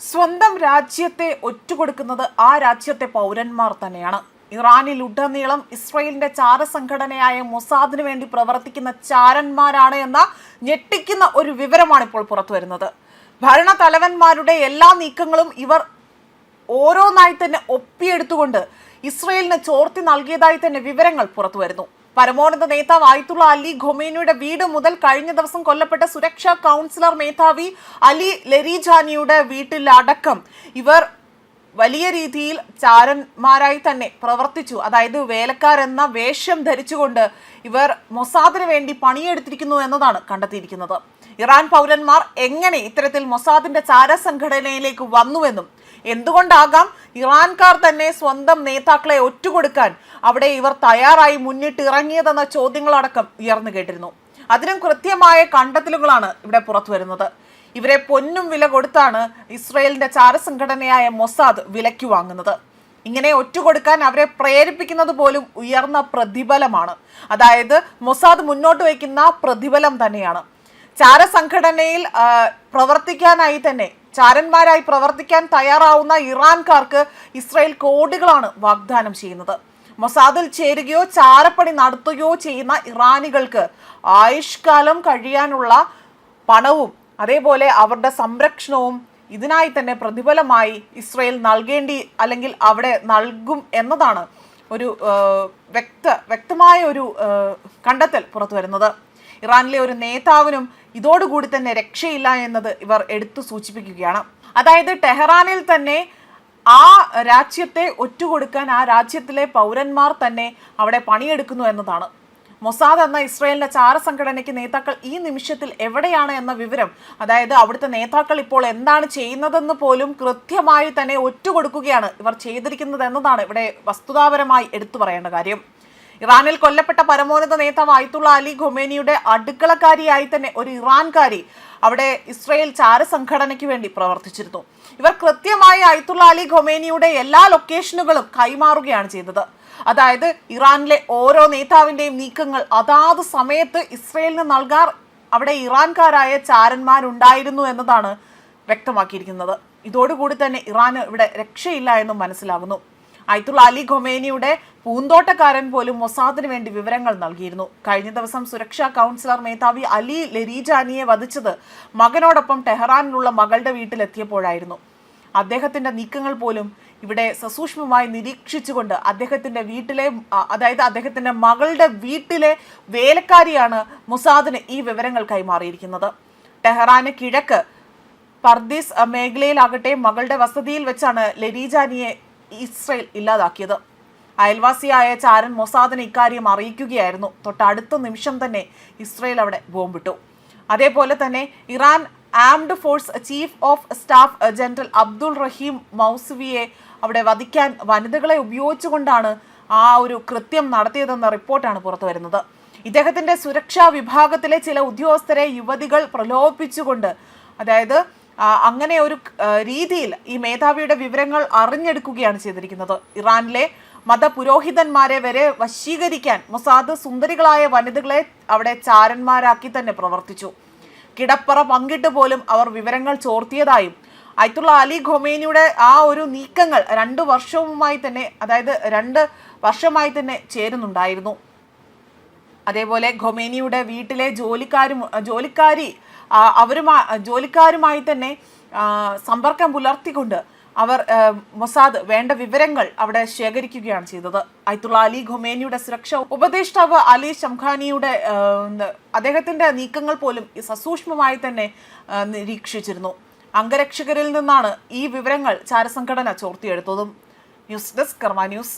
സ്വന്തം രാജ്യത്തെ ഒറ്റുകൊടുക്കുന്നത് ആ രാജ്യത്തെ പൗരന്മാർ തന്നെയാണ്. ഇറാനിലുടനീളം ഇസ്രയേലിന്റെ ചാരസംഘടനയായ മൊസാദിന് വേണ്ടി പ്രവർത്തിക്കുന്ന ചാരന്മാരാണ് എന്ന ഞെട്ടിക്കുന്ന ഒരു വിവരമാണ് ഇപ്പോൾ പുറത്തുവരുന്നത്. ഭരണതലവന്മാരുടെ എല്ലാ നീക്കങ്ങളും ഇവർ ഓരോന്നായി തന്നെ ഒപ്പിയെടുത്തുകൊണ്ട് ഇസ്രയേലിന് ചോർത്തി നൽകിയതായി തന്നെ വിവരങ്ങൾ പുറത്തുവരുന്നു. പരമോന്നത നേതാവ് ആയത്തുള്ള അലി ഖൊമേനിയുടെ വീട് മുതൽ കഴിഞ്ഞ ദിവസം കൊല്ലപ്പെട്ട സുരക്ഷാ കൗൺസിലർ മേധാവി അലി ലരീജാനിയുടെ വീട്ടിലടക്കം ഇവർ വലിയ രീതിയിൽ ചാരന്മാരായി തന്നെ പ്രവർത്തിച്ചു. അതായത് വേലക്കാരെന്ന വേഷം ധരിച്ചുകൊണ്ട് ഇവർ മൊസാദിന് വേണ്ടി പണിയെടുത്തിരിക്കുന്നു എന്നതാണ് കണ്ടെത്തിയിരിക്കുന്നത്. ഇറാൻ പൗരന്മാർ എങ്ങനെ ഇത്തരത്തിൽ മൊസാദിന്റെ ചാരസംഘടനയിലേക്ക് വന്നുവെന്നും എന്തുകൊണ്ടാകാം ഇറാൻകാർ തന്നെ സ്വന്തം നേതാക്കളെ ഒറ്റുകൊടുക്കാൻ അവിടെ ഇവർ തയ്യാറായി മുന്നിട്ട് ഇറങ്ങിയതെന്ന ചോദ്യങ്ങളടക്കം ഉയർന്നു കേട്ടിരുന്നു. അതിനും കൃത്യമായ കണ്ടെത്തലുകളാണ് ഇവിടെ പുറത്തു വരുന്നത്. ഇവരെ പൊന്നും വില കൊടുത്താണ് ഇസ്രയേലിന്റെ ചാരസംഘടനയായ മൊസാദ് വിലയ്ക്ക് വാങ്ങുന്നത്. ഇങ്ങനെ ഒറ്റുകൊടുക്കാൻ അവരെ പ്രേരിപ്പിക്കുന്നത് പോലും ഉയർന്ന പ്രതിഫലമാണ്. അതായത് മൊസാദ് മുന്നോട്ട് വയ്ക്കുന്ന പ്രതിഫലം തന്നെയാണ്. ചാരസംഘടനയിൽ പ്രവർത്തിക്കാനായി തന്നെ ചാരന്മാരായി പ്രവർത്തിക്കാൻ തയ്യാറാവുന്ന ഇറാൻകാർക്ക് ഇസ്രായേൽ കോടികളാണ് വാഗ്ദാനം ചെയ്യുന്നത്. മൊസാദിൽ ചേരുകയോ ചാരപ്പണി നടത്തുകയോ ചെയ്യുന്ന ഇറാനികൾക്ക് ആയുഷ്കാലം കഴിയാനുള്ള പണവും അതേപോലെ അവരുടെ സംരക്ഷണവും ഇതിനായി തന്നെ പ്രതിഫലമായി ഇസ്രായേൽ നൽകേണ്ടി അല്ലെങ്കിൽ അവിടെ നൽകും എന്നതാണ് ഒരു വ്യക്തമായ ഒരു കണ്ടെത്തൽ പുറത്തു വരുന്നത്. ഇറാനിലെ ഒരു നേതാവിനും ഇതോടുകൂടി തന്നെ രക്ഷയില്ല എന്നത് ഇവർ എടുത്തു സൂചിപ്പിക്കുകയാണ്. അതായത് ടെഹ്റാനിൽ തന്നെ ആ രാജ്യത്തെ ഒറ്റുകൊടുക്കാൻ ആ രാജ്യത്തിലെ പൗരന്മാർ തന്നെ അവിടെ പണിയെടുക്കുന്നു എന്നതാണ്. മൊസാദ് എന്ന ഇസ്രയേലിന്റെ ചാരസംഘടനയ്ക്ക് നേതാക്കൾ ഈ നിമിഷത്തിൽ എവിടെയാണ് എന്ന വിവരം, അതായത് അവിടുത്തെ നേതാക്കൾ ഇപ്പോൾ എന്താണ് ചെയ്യുന്നതെന്ന് പോലും കൃത്യമായി തന്നെ ഒറ്റുകൊടുക്കുകയാണ് ഇവർ ചെയ്തിരിക്കുന്നത് എന്നതാണ് ഇവിടെ വസ്തുതാപരമായി എടുത്തു പറയേണ്ട കാര്യം. ഇറാനിൽ കൊല്ലപ്പെട്ട പരമോന്നത നേതാവ് ആയത്തുള്ള അലി ഖൊമേനിയുടെ അടുക്കളക്കാരിയായി തന്നെ ഒരു ഇറാൻകാരി അവിടെ ഇസ്രയേൽ ചാരസംഘടനയ്ക്ക് വേണ്ടി പ്രവർത്തിച്ചിരുന്നു. ഇവർ കൃത്യമായി ആയത്തുള്ള അലി ഖൊമേനിയുടെ എല്ലാ ലൊക്കേഷനുകളും കൈമാറുകയാണ് ചെയ്തത്. അതായത് ഇറാനിലെ ഓരോ നേതാവിന്റെയും നീക്കങ്ങൾ അതാത് സമയത്ത് ഇസ്രയേലിന് നൽകാൻ അവിടെ ഇറാൻകാരായ ചാരന്മാരുണ്ടായിരുന്നു എന്നതാണ് വ്യക്തമാക്കിയിരിക്കുന്നത്. ഇതോടുകൂടി തന്നെ ഇറാന് ഇവിടെ രക്ഷയില്ല എന്നും മനസ്സിലാകുന്നു. ആയത്തുള്ള അലി ഖൊമേനിയുടെ പൂന്തോട്ടക്കാരൻ പോലും മൊസാദിന് വേണ്ടി വിവരങ്ങൾ നൽകിയിരുന്നു. കഴിഞ്ഞ ദിവസം സുരക്ഷാ കൗൺസിലർ മേധാവി അലി ലരീജാനിയെ വധിച്ചത് മകനോടൊപ്പം ടെഹ്റാനിലുള്ള മകളുടെ വീട്ടിലെത്തിയപ്പോഴായിരുന്നു. അദ്ദേഹത്തിന്റെ നീക്കങ്ങൾ പോലും ഇവിടെ സസൂക്ഷ്മമായി നിരീക്ഷിച്ചുകൊണ്ട് അദ്ദേഹത്തിന്റെ വീട്ടിലെ അതായത് അദ്ദേഹത്തിന്റെ മകളുടെ വീട്ടിലെ വേലക്കാരിയാണ് മൊസാദിന് ഈ വിവരങ്ങൾ കൈമാറിയിരിക്കുന്നത്. ടെഹ്റാന് കിഴക്ക് പർദീസ് മേഖലയിലാകട്ടെ മകളുടെ വസതിയിൽ വെച്ചാണ് ലരീജാനിയെ ഇസ്രയേൽ ഇല്ലാതാക്കിയത്. അയൽവാസിയായ ചാരൻ മൊസാദിനെ ഇക്കാര്യം അറിയിക്കുകയായിരുന്നു. തൊട്ടടുത്ത നിമിഷം തന്നെ ഇസ്രയേൽ അവിടെ ബോംബിട്ടു. അതേപോലെ തന്നെ Iran armed force chief of staff general Abdul Rahim മൗസവിയെ അവിടെ വധിക്കാൻ വനിതകളെ ഉപയോഗിച്ചുകൊണ്ടാണ് ആ ഒരു കൃത്യം നടത്തിയതെന്ന റിപ്പോർട്ടാണ് പുറത്തു വരുന്നത്. ഇദ്ദേഹത്തിന്റെ സുരക്ഷാ വിഭാഗത്തിലെ ചില ഉദ്യോഗസ്ഥരെ യുവതികൾ പ്രലോഭിപ്പിച്ചുകൊണ്ട്, അതായത് അങ്ങനെ ഒരു രീതിയിൽ ഈ മേധാവിയുടെ വിവരങ്ങൾ അറിഞ്ഞെടുക്കുകയാണ് ചെയ്തിരിക്കുന്നത്. ഇറാനിലെ മതപുരോഹിതന്മാരെ വരെ വശീകരിക്കാൻ മൊസാദ് സുന്ദരികളായ വനിതകളെ അവിടെ ചാരന്മാരാക്കി തന്നെ പ്രവർത്തിച്ചു. കിടപ്പറ പങ്കിട്ട് പോലും അവർ വിവരങ്ങൾ ചോർത്തിയതായും ആയത്തുള്ള അലി ഖൊമേനിയുടെ ആ ഒരു നീക്കങ്ങൾ 2 വർഷവുമായി തന്നെ, അതായത് 2 വർഷമായി തന്നെ ചേരുന്നുണ്ടായിരുന്നു. അതേപോലെ ഖൊമേനിയുടെ വീട്ടിലെ ജോലിക്കാരുമായി തന്നെ സമ്പർക്കം പുലർത്തിക്കൊണ്ട് അവർ മൊസാദ് വേണ്ട വിവരങ്ങൾ അവിടെ ശേഖരിക്കുകയാണ് ചെയ്തത്. ആയത്തുള്ള അലി ഖൊമേനിയുടെ സുരക്ഷാ ഉപദേഷ്ടാവ് അലി ഷംഖാനിയുടെ അദ്ദേഹത്തിന്റെ നീക്കങ്ങൾ പോലും സസൂക്ഷ്മമായി തന്നെ നിരീക്ഷിച്ചിരുന്നു. അംഗരക്ഷകരിൽ നിന്നാണ് ഈ വിവരങ്ങൾ ചാരസംഘടന ചോർത്തിയെടുത്തതും. ന്യൂസ് ഡെസ്ക് കർമ്മ ന്യൂസ്.